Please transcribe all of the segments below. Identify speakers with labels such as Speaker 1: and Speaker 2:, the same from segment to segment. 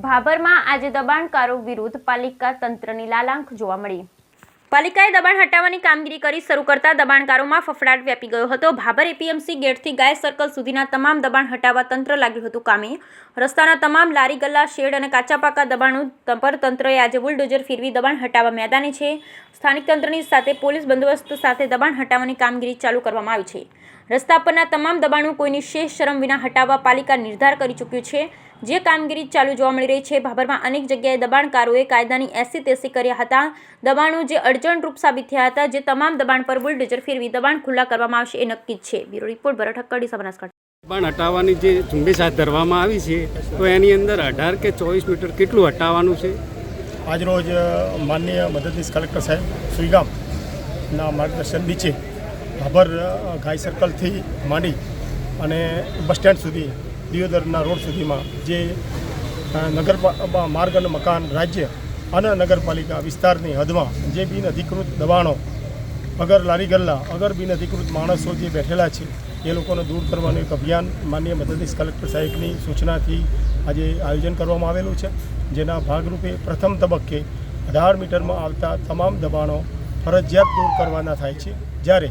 Speaker 1: ભાભરમાં આજે દબાણકારો વિરુદ્ધ પાલિકા તંત્રની લાલાંક જોવા મળી। પાલિકાએ દબાણ હટાવવાની કામગીરી કરી શરૂ કરતા દબાણકારોમાં ફફડાટ વ્યાપી ગયો હતો। ભાભર એપીએમસી ગેટથી ગાય સર્કલ સુધીના તમામ દબાણ હટાવવા તંત્ર લાગ્યું હતું કામે। રસ્તાના તમામ લારી ગલ્લા શેડ અને કાચા પાકા દબાણો પર તંત્રએ આજે બુલડોઝર ફેરવી દબાણ હટાવવા મેદાને છે। સ્થાનિક તંત્રની સાથે પોલીસ બંદોબસ્ત સાથે દબાણ હટાવવાની કામગીરી ચાલુ કરવામાં આવી છે। રસ્તા પરના તમામ દબાણો કોઈની શેષ શરમ વિના હટાવવા પાલિકા નિર્ધાર કરી ચૂક્યું છે, જે કામગીરી ચાલુ જોવા મળી રહી છે। ભાભરમાં અનેક જગ્યાએ દબાણકારોએ કાયદાની એસી તેસી કર્યા હતા। દબાણો જે અડચણરૂપ સાબિત થયા હતા, જે તમામ દબાણ પર બુલડોઝર ફેરવી દબાણ ખુલ્લા કરવામાં આવશે એ નક્કી જ છે। બ્યુરો રિપોર્ટ ભરત હક્કડી, બનાસકાંઠા।
Speaker 2: દબાણ હટાવવાની જે ઝુંબેશ હાથ ધરવામાં આવી છે, તો એની અંદર 18 કે 24 મીટર કેટલું હટાવવાનું છે?
Speaker 3: આજરોજ માનનીય મદદનીશ કલેક્ટર સાહેબ સુઈગામના માર્ગદર્શન નીચે ભાભર ગાય સર્કલથી માંડી અને બસ સ્ટેન્ડ સુધી દિયોદરના રોડ સુધીમાં જે માર્ગ અને મકાન રાજ્ય અને નગરપાલિકા વિસ્તારની હદમાં જે બિન અધિકૃત દબાણો અગર લારી ગલ્લા અગર બિન અધિકૃત માણસો જે બેઠેલા છે એ લોકોને દૂર કરવાનું એક અભિયાન માનનીય મદદનીશ કલેક્ટર સાહેબની સૂચનાથી આજે આયોજન કરવામાં આવેલું છે, જેના ભાગરૂપે પ્રથમ તબક્કે 18 મીટરમાં આવતા તમામ દબાણો ફરજિયાત દૂર કરવાના થાય છે, જ્યારે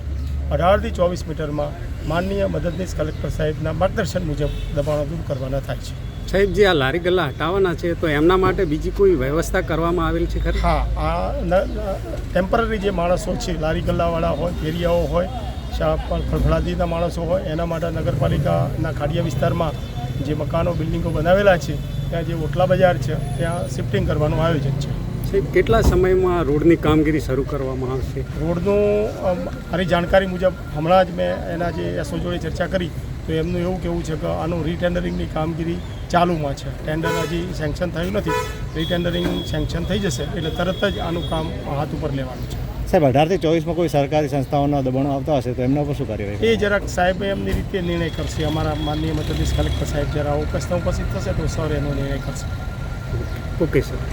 Speaker 3: 18 થી 24 મીટરમાં માનનીય મદદનીશ કલેક્ટર સાહેબના માર્ગદર્શન મુજબ દબાણો દૂર કરવાના થાય છે।
Speaker 2: સાહેબ, જે આ લારી ગલ્લા હટાવવાના છે, તો એમના માટે બીજી કોઈ વ્યવસ્થા કરવામાં આવેલ છે ખરી?
Speaker 3: હા, આ ટેમ્પરરી જે માણસો છે, લારી ગલ્લાવાળા હોય, ફેરિયાઓ હોય, ફળફળાદીના માણસો હોય, એના માટે નગરપાલિકાના ખાડિયા વિસ્તારમાં જે મકાનો બિલ્ડિંગો બનાવેલા છે ત્યાં જે ઓટલા બજાર છે ત્યાં શિફ્ટિંગ કરવાનું આયોજન છે।
Speaker 2: સાહેબ, કેટલા સમયમાં રોડની કામગીરી શરૂ કરવામાં આવશે?
Speaker 3: રોડનું મારી જાણકારી મુજબ હમણાં જ મેં એના જે એસઓ જોડે ચર્ચા કરી તો એમનું એવું કહેવું છે કે આનું રીટેન્ડરિંગની કામગીરી ચાલુમાં છે। ટેન્ડર હજી સેન્કશન થયું નથી, રીટેન્ડરિંગ સેન્કશન થઈ જશે એટલે તરત જ આનું કામ હાથ ઉપર લેવાનું છે।
Speaker 4: સાહેબ, 18 થી 24માં કોઈ સરકારી સંસ્થાઓના દબાણો આવતા હશે તો એમના પર શું કાર્યવાહી?
Speaker 3: એ જરાક સાહેબ એમની રીતે નિર્ણય કરશે। અમારા માનનીય મદદનીશ કલેક્ટર સાહેબ જરા ઉપસ્થિત થશે તો સર એનો નિર્ણય કરશે।
Speaker 2: Okay sir.